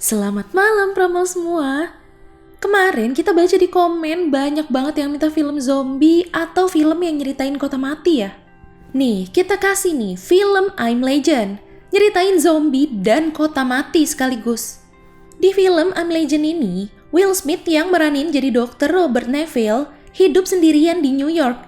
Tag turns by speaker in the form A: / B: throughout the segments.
A: Selamat malam promo semua. Kemarin kita baca di komen banyak banget yang minta film zombie atau film yang nyeritain kota mati ya. Nih, kita kasih nih film I'm Legend, nyeritain zombie dan kota mati sekaligus. Di film I'm Legend ini, Will Smith yang meranin jadi dokter Robert Neville hidup sendirian di New York.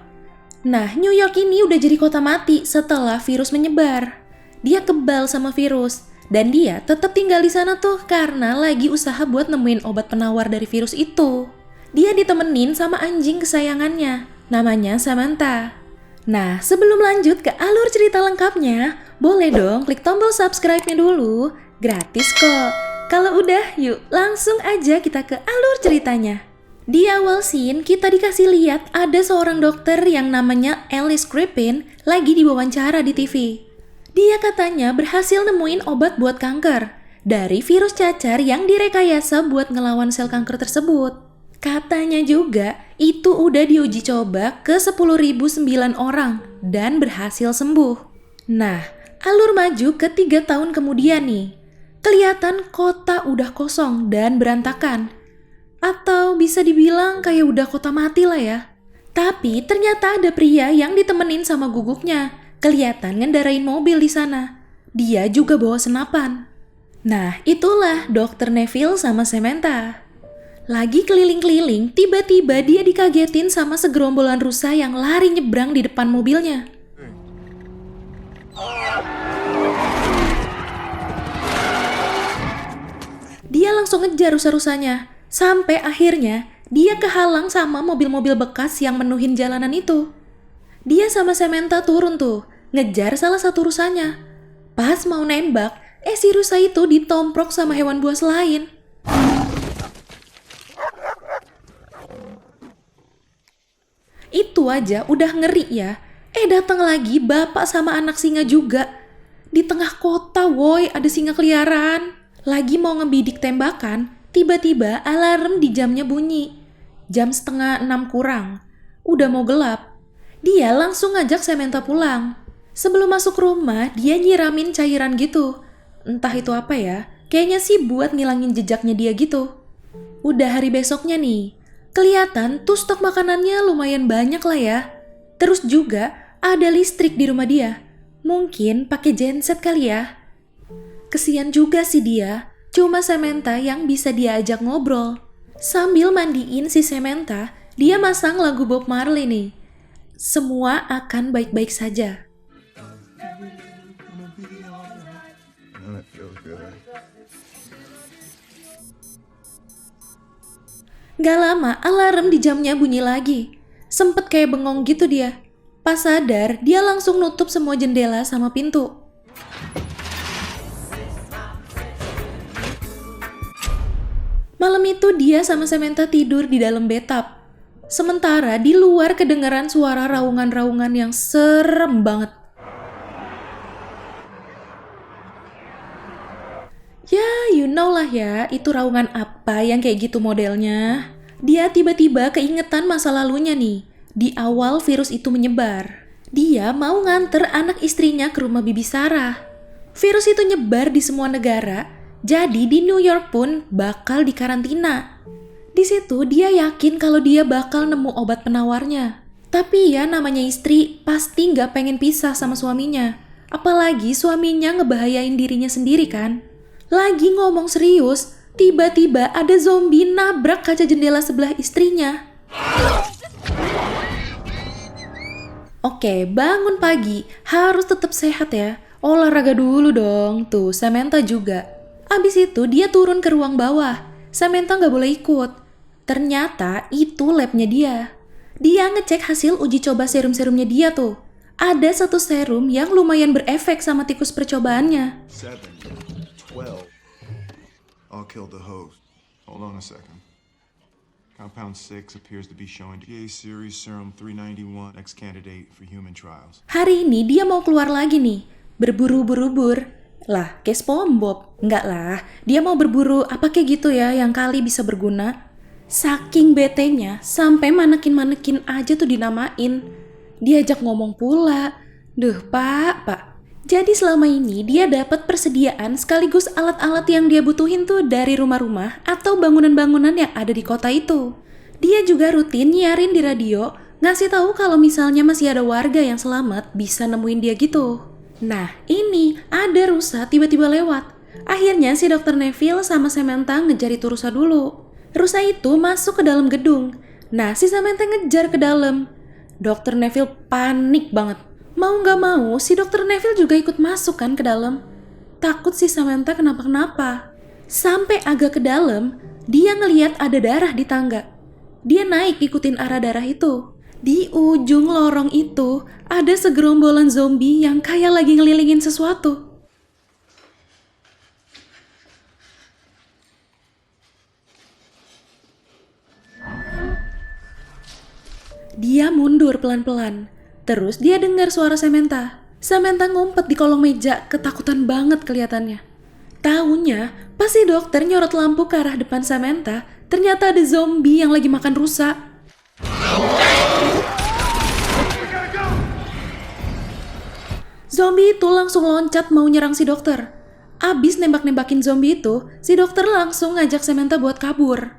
A: Nah, New York ini udah jadi kota mati setelah virus menyebar. Dia kebal sama virus. Dan dia tetap tinggal di sana tuh karena lagi usaha buat nemuin obat penawar dari virus itu. Dia ditemenin sama anjing kesayangannya, namanya Samantha. Nah, sebelum lanjut ke alur cerita lengkapnya, boleh dong klik tombol subscribe-nya dulu. Gratis kok. Kalau udah, yuk langsung aja kita ke alur ceritanya. Di awal scene, kita dikasih lihat ada seorang dokter yang namanya Alice Crippen lagi diwawancara di TV. Dia katanya berhasil nemuin obat buat kanker dari virus cacar yang direkayasa buat ngelawan sel kanker tersebut. Katanya juga itu udah diuji coba ke 10.009 orang dan berhasil sembuh. Nah, alur maju ke 3 tahun kemudian nih. Kelihatan kota udah kosong dan berantakan. Atau bisa dibilang kayak udah kota mati lah ya. Tapi ternyata ada pria yang ditemenin sama guguknya. Kelihatan ngendarain mobil di sana. Dia juga bawa senapan. Nah, itulah Dr. Neville sama Samantha. Lagi keliling-keliling, tiba-tiba dia dikagetin sama segerombolan rusa yang lari nyebrang di depan mobilnya. Dia langsung ngejar rusa-rusanya. Sampai akhirnya, dia kehalang sama mobil-mobil bekas yang menuhin jalanan itu. Dia sama Samantha turun tuh, ngejar salah satu rusanya. Pas mau nembak, si rusa itu ditomprok sama hewan buas lain. Itu aja udah ngeri ya. Datang lagi bapak sama anak singa juga. Di tengah kota woi ada singa keliaran. Lagi mau ngebidik tembakan, tiba-tiba alarm di jamnya bunyi. Jam 5:30 kurang. Udah mau gelap. Dia langsung ngajak Samantha pulang. Sebelum masuk rumah, dia nyiramin cairan gitu. Entah itu apa ya, kayaknya sih buat ngilangin jejaknya dia gitu. Udah hari besoknya nih, kelihatan tuh stok makanannya lumayan banyak lah ya. Terus juga ada listrik di rumah dia. Mungkin pakai genset kali ya. Kesian juga sih dia, cuma Samantha yang bisa dia ajak ngobrol. Sambil mandiin si Samantha, dia masang lagu Bob Marley nih. Semua akan baik-baik saja. Gak lama alarm di jamnya bunyi lagi. Sempet kayak bengong gitu dia. Pas sadar, dia langsung nutup semua jendela sama pintu. Malam itu dia sama Samantha tidur di dalam bathtub. Sementara di luar kedengeran suara raungan-raungan yang serem banget. Ya, you know lah ya, itu raungan apa yang kayak gitu modelnya. Dia tiba-tiba keingetan masa lalunya nih, di awal virus itu menyebar. Dia mau nganter anak istrinya ke rumah Bibi Sarah. Virus itu nyebar di semua negara, jadi di New York pun bakal dikarantina. Di situ dia yakin kalau dia bakal nemu obat penawarnya. Tapi ya namanya istri pasti nggak pengen pisah sama suaminya. Apalagi suaminya ngebahayain dirinya sendiri kan. Lagi ngomong serius, tiba-tiba ada zombie nabrak kaca jendela sebelah istrinya. Oke, bangun pagi, harus tetap sehat ya. Olahraga dulu dong, tuh Samantha juga. Abis itu dia turun ke ruang bawah. Samantha nggak boleh ikut. Ternyata itu labnya dia. Dia ngecek hasil uji coba serum-serumnya dia tuh. Ada satu serum yang lumayan berefek sama tikus percobaannya.
B: 12. I'll kill the host. Hold on a second. Compound 6 appears to be showing DA series serum 391 next candidate for human trials.
A: Hari ini dia mau keluar lagi nih. Berburu-berubur. Lah, kayak SpongeBob. Enggak lah, dia mau berburu apa kayak gitu ya yang kali bisa berguna. Saking betenya, sampai manekin-manekin aja tuh dinamain. Diajak ngomong pula. Duh, Pak. Jadi selama ini dia dapat persediaan sekaligus alat-alat yang dia butuhin tuh dari rumah-rumah atau bangunan-bangunan yang ada di kota itu. Dia juga rutin nyiarin di radio, ngasih tahu kalau misalnya masih ada warga yang selamat bisa nemuin dia gitu. Nah, ini ada rusa tiba-tiba lewat. Akhirnya si Dr. Neville sama Samantha ngejar itu rusa dulu. Rusa itu masuk ke dalam gedung. Nah, si Samantha ngejar ke dalam. Dr. Neville panik banget. Mau gak mau, si Dr. Neville juga ikut masuk kan ke dalam. Takut si Samantha kenapa-kenapa. Sampai agak ke dalam, dia ngeliat ada darah di tangga. Dia naik ikutin arah darah itu. Di ujung lorong itu, ada segerombolan zombie yang kayak lagi ngelilingin sesuatu. Dia mundur pelan-pelan. Terus dia dengar suara Samantha. Samantha ngumpet di kolong meja, ketakutan banget kelihatannya. Taunya, pas si dokter nyorot lampu ke arah depan Samantha, ternyata ada zombie yang lagi makan rusa. Zombie itu langsung loncat mau nyerang si dokter. Abis nembak-nembakin zombie itu, si dokter langsung ngajak Samantha buat kabur.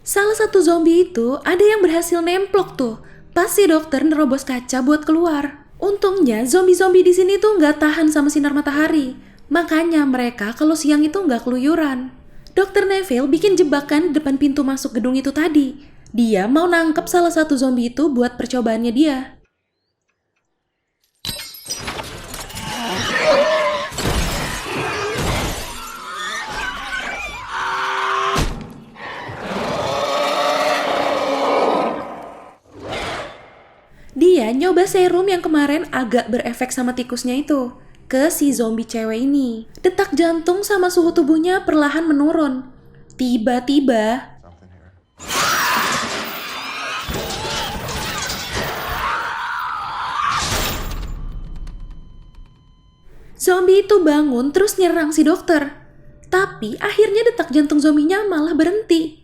A: Salah satu zombie itu ada yang berhasil nemplok tuh, pas si dokter nerobos kaca buat keluar. Untungnya zombie-zombie di sini tuh nggak tahan sama sinar matahari, makanya mereka kalau siang itu nggak keluyuran. Dr. Neville bikin jebakan di depan pintu masuk gedung itu tadi. Dia mau nangkep salah satu zombie itu buat percobaannya dia. Dia nyoba serum yang kemarin agak berefek sama tikusnya itu ke si zombie cewek ini. Detak jantung sama suhu tubuhnya perlahan menurun. Tiba-tiba zombie itu bangun terus nyerang si dokter. Tapi akhirnya detak jantung zombinya malah berhenti.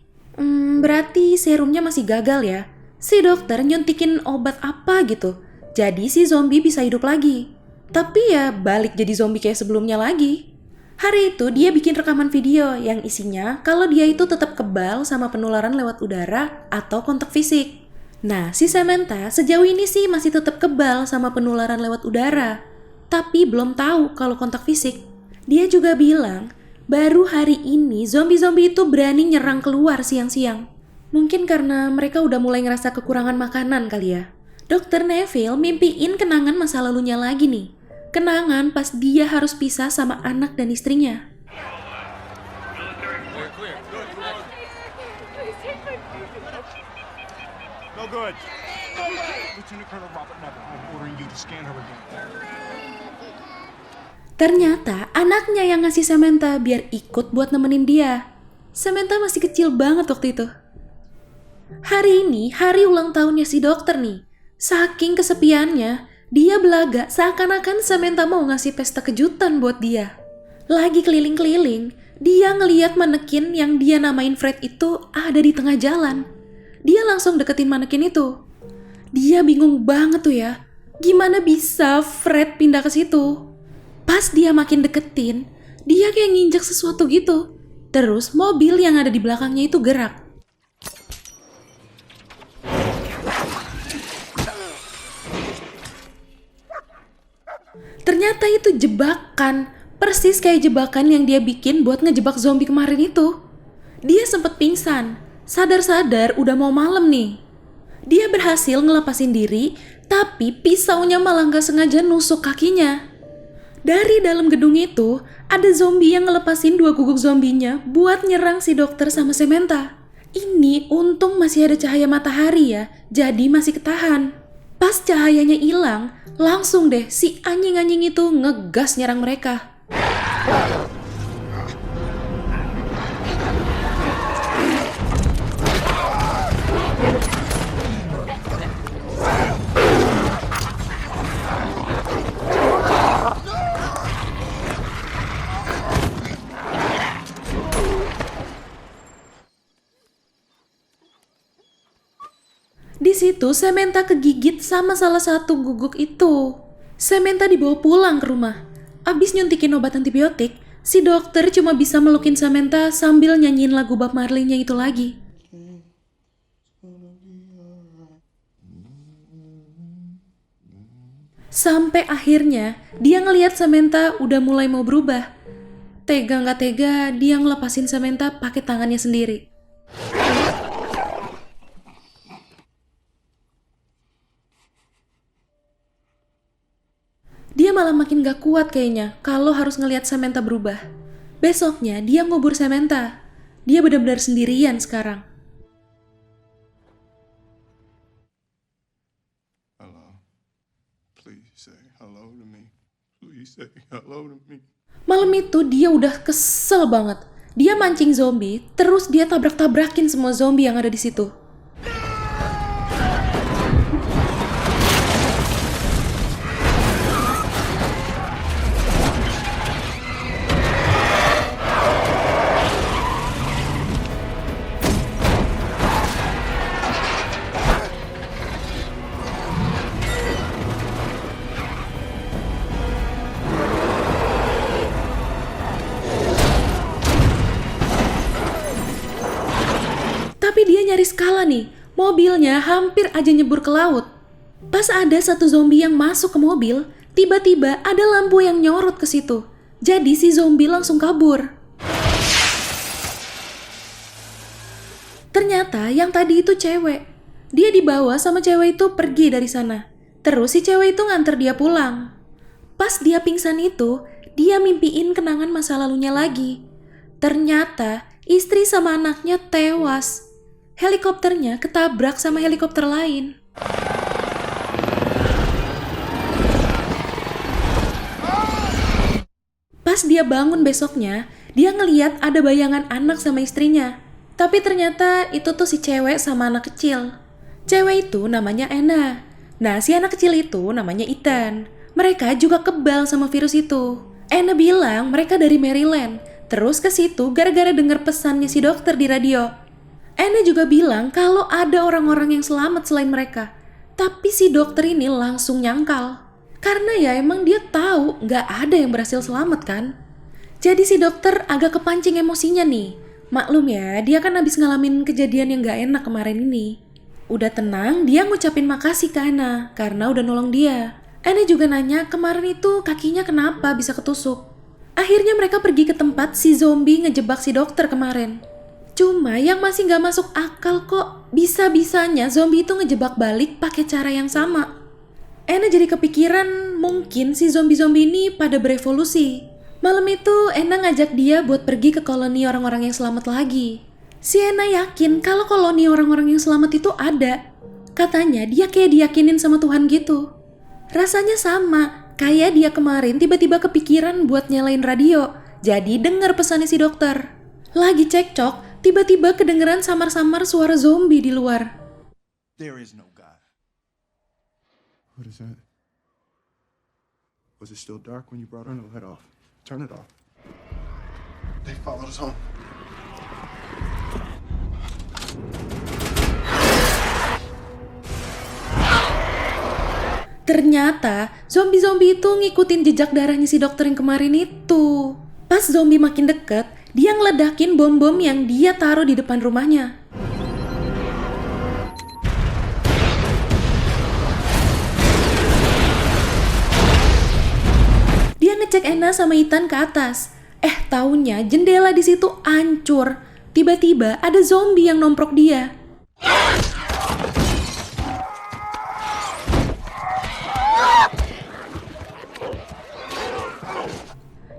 A: Berarti serumnya masih gagal ya. Si dokter nyuntikin obat apa gitu. Jadi si zombie bisa hidup lagi. Tapi ya balik jadi zombie kayak sebelumnya lagi. Hari itu dia bikin rekaman video yang isinya kalau dia itu tetap kebal sama penularan lewat udara atau kontak fisik. Nah, si Samantha sejauh ini sih masih tetap kebal sama penularan lewat udara. Tapi belum tahu kalau kontak fisik. Dia juga bilang, baru hari ini zombie-zombie itu berani nyerang keluar siang-siang. Mungkin karena mereka udah mulai ngerasa kekurangan makanan kali ya. Dr. Neville mimpiin kenangan masa lalunya lagi nih. Kenangan pas dia harus pisah sama anak dan istrinya.
B: No good. Lieutenant Colonel Robert Neville, I'm ordering you to scan her again.
A: Ternyata anaknya yang ngasih Samantha biar ikut buat nemenin dia. Samantha masih kecil banget waktu itu. Hari ini hari ulang tahunnya si dokter nih. Saking kesepiannya, dia belaga seakan-akan Samantha mau ngasih pesta kejutan buat dia. Lagi keliling-keliling, dia ngeliat manekin yang dia namain Fred itu ada di tengah jalan. Dia langsung deketin manekin itu. Dia bingung banget tuh ya, gimana bisa Fred pindah ke situ. Pas dia makin deketin, dia kayak nginjek sesuatu gitu. Terus mobil yang ada di belakangnya itu gerak. Ternyata itu jebakan, persis kayak jebakan yang dia bikin buat ngejebak zombie kemarin itu. Dia sempet pingsan, sadar-sadar udah mau malam nih. Dia berhasil ngelepasin diri, tapi pisaunya malah gak sengaja nusuk kakinya. Dari dalam gedung itu, ada zombie yang ngelepasin 2 guguk zombinya buat nyerang si dokter sama Samantha. Ini untung masih ada cahaya matahari ya, jadi masih ketahan. Pas cahayanya hilang, langsung deh si anjing-anjing itu ngegas nyerang mereka. Di situ Samantha kegigit sama salah satu guguk itu. Samantha dibawa pulang ke rumah. Abis nyuntikin obat antibiotik, si dokter cuma bisa melukin Samantha sambil nyanyiin lagu Bob Marley-nya itu lagi. Sampai akhirnya dia ngelihat Samantha udah mulai mau berubah. Tega nggak tega, dia ngelepasin Samantha pakai tangannya sendiri. Dia malah makin gak kuat kayaknya kalau harus ngelihat Samantha berubah. Besoknya dia ngubur Samantha. Dia benar-benar sendirian sekarang.
B: Hello. Please say hello to me. Please say hello to me.
A: Malam itu dia udah kesel banget. Dia mancing zombie, terus dia tabrak-tabrakin semua zombie yang ada di situ. Tapi dia nyaris kalah nih, mobilnya hampir aja nyebur ke laut. Pas ada satu zombie yang masuk ke mobil, tiba-tiba ada lampu yang nyorot ke situ. Jadi si zombie langsung kabur. Ternyata yang tadi itu cewek. Dia dibawa sama cewek itu pergi dari sana. Terus si cewek itu nganter dia pulang. Pas dia pingsan itu, dia mimpiin kenangan masa lalunya lagi. Ternyata istri sama anaknya tewas. Helikopternya ketabrak sama helikopter lain. Pas dia bangun besoknya, dia ngeliat ada bayangan anak sama istrinya. Tapi ternyata itu tuh si cewek sama anak kecil. Cewek itu namanya Anna. Nah, si anak kecil itu namanya Ethan. Mereka juga kebal sama virus itu. Anna bilang mereka dari Maryland. Terus ke situ gara-gara denger pesannya si dokter di radio. Anna juga bilang kalau ada orang-orang yang selamat selain mereka. Tapi si dokter ini langsung nyangkal. Karena ya emang dia tahu nggak ada yang berhasil selamat kan. Jadi si dokter agak kepancing emosinya nih. Maklum ya, dia kan habis ngalamin kejadian yang nggak enak kemarin ini. Udah tenang, dia ngucapin makasih ke Anna karena udah nolong dia. Anna juga nanya kemarin itu kakinya kenapa bisa ketusuk. Akhirnya mereka pergi ke tempat si zombie ngejebak si dokter kemarin. Cuma yang masih gak masuk akal kok bisa-bisanya zombie itu ngejebak balik pakai cara yang sama. Anna jadi kepikiran mungkin si zombie-zombie ini pada berevolusi. Malam itu Anna ngajak dia buat pergi ke koloni orang-orang yang selamat lagi. Si Anna yakin kalau koloni orang-orang yang selamat itu ada. Katanya dia kayak diyakinin sama Tuhan gitu. Rasanya sama, kayak dia kemarin tiba-tiba kepikiran buat nyalain radio. Jadi denger pesannya si dokter. Lagi cekcok, tiba-tiba kedengeran samar-samar suara zombie di luar.
B: There is no God. What is that? Was it still dark when you brought on the light off? Turn it off. They followed us home.
A: Ternyata zombie-zombie itu ngikutin jejak darahnya si dokter yang kemarin itu. Pas zombie makin deket, dia ngeledakin bom-bom yang dia taruh di depan rumahnya. Dia ngecek Anna sama Ethan ke atas. Taunya jendela di situ hancur. Tiba-tiba ada zombie yang nomprok dia.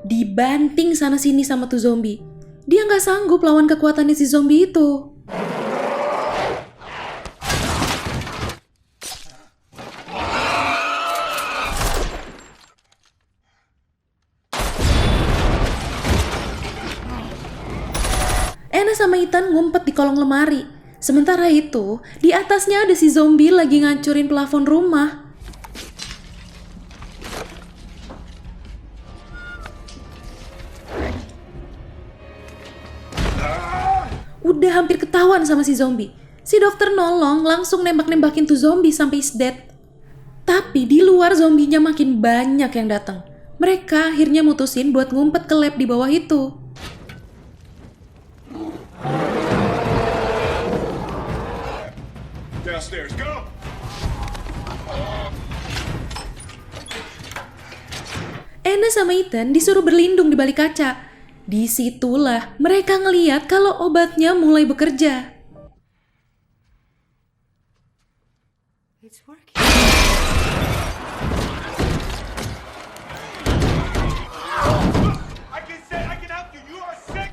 A: Dibanting sana-sini sama tuh zombie. Dia nggak sanggup lawan kekuatannya si zombie itu. Anna sama Ethan ngumpet di kolong lemari. Sementara itu, di atasnya ada si zombie lagi ngancurin plafon rumah. Udah hampir ketahuan sama si zombie. Si dokter nolong langsung nembak-nembakin tuh zombie sampai is dead. Tapi di luar zombinya makin banyak yang datang. Mereka akhirnya mutusin buat ngumpet ke lab di bawah itu.
B: Downstairs, go!
A: Anna sama Ethan disuruh berlindung di balik kaca. Disitulah mereka ngeliat kalau obatnya mulai bekerja.
C: It's working.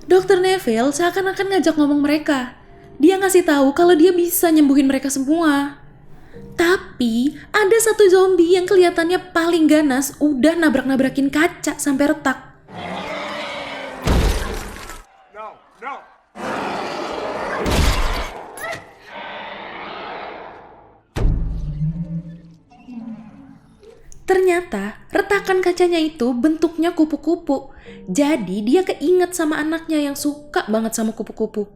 A: Dr. Neville seakan-akan ngajak ngomong mereka. Dia ngasih tahu kalau dia bisa nyembuhin mereka semua. Tapi ada satu zombie yang kelihatannya paling ganas udah nabrak-nabrakin kaca sampai retak.
B: No, no!
A: Ternyata retakan kacanya itu bentuknya kupu-kupu. Jadi dia keinget sama anaknya yang suka banget sama kupu-kupu.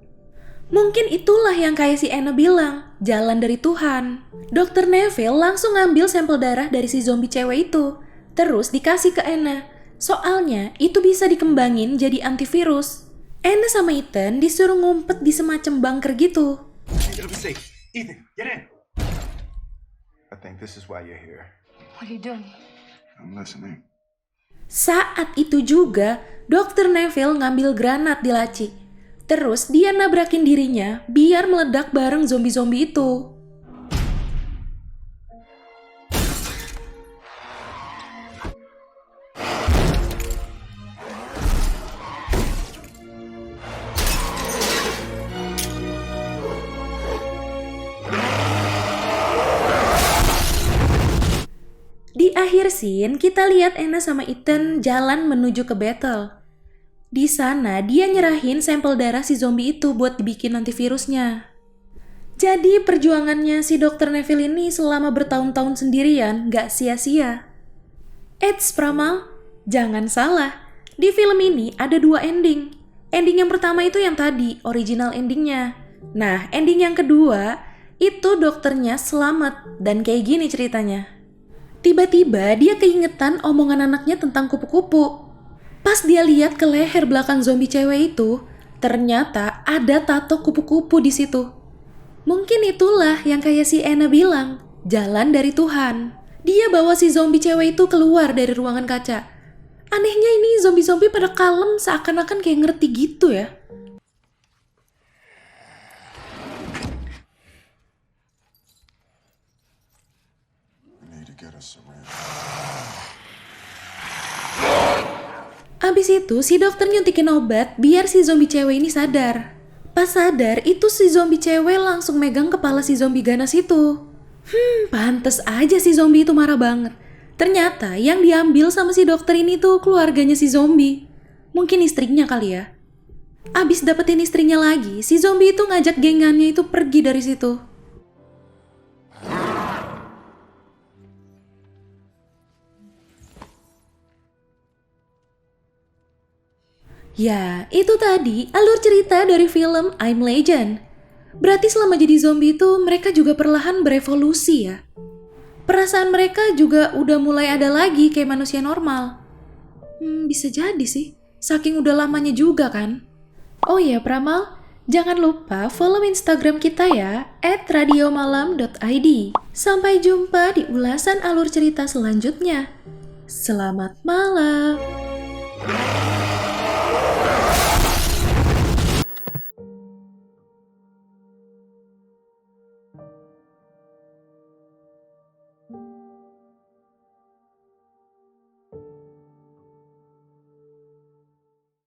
A: Mungkin itulah yang kayak si Anna bilang, jalan dari Tuhan. Dr. Neville langsung ngambil sampel darah dari si zombie cewek itu. Terus dikasih ke Anna. Soalnya itu bisa dikembangin jadi antivirus. Anna sama Ethan disuruh ngumpet di semacam bunker gitu.
B: It'll be safe. Ethan, get in! I think this is why you're here.
C: What are you doing?
B: I'm listening.
A: Saat itu juga, Dr. Neville ngambil granat di laci. Terus dia nabrakin dirinya biar meledak bareng zombie-zombie itu. Di akhir scene, kita lihat Anna sama Ethan jalan menuju ke battle. Di sana, dia nyerahin sampel darah si zombie itu buat dibikin antivirusnya. Jadi, perjuangannya si Dr. Neville ini selama bertahun-tahun sendirian gak sia-sia. Eits, Pramal, jangan salah. Di film ini ada 2 ending. Ending yang pertama itu yang tadi, original endingnya. Nah, ending yang kedua, itu dokternya selamat dan kayak gini ceritanya. Tiba-tiba dia keingetan omongan anaknya tentang kupu-kupu. Pas dia lihat ke leher belakang zombie cewek itu, ternyata ada tato kupu-kupu di situ. Mungkin itulah yang kayak si Anna bilang, jalan dari Tuhan. Dia bawa si zombie cewek itu keluar dari ruangan kaca. Anehnya ini zombie-zombie pada kalem seakan-akan kayak ngerti gitu ya. Abis itu si dokter nyuntikin obat biar si zombie cewek ini sadar. Pas sadar itu si zombie cewek langsung megang kepala si zombie ganas itu. Pantes aja si zombie itu marah banget. Ternyata yang diambil sama si dokter ini tuh keluarganya si zombie. Mungkin istrinya kali ya. Abis dapetin istrinya lagi, si zombie itu ngajak gengannya itu pergi dari situ. Ya, itu tadi alur cerita dari film I'm Legend. Berarti selama jadi zombie itu mereka juga perlahan berevolusi ya. Perasaan mereka juga udah mulai ada lagi kayak manusia normal. Bisa jadi sih, saking udah lamanya juga kan. Oh ya Pramal, jangan lupa follow Instagram kita ya, @radiomalam.id. Sampai jumpa di ulasan alur cerita selanjutnya. Selamat malam.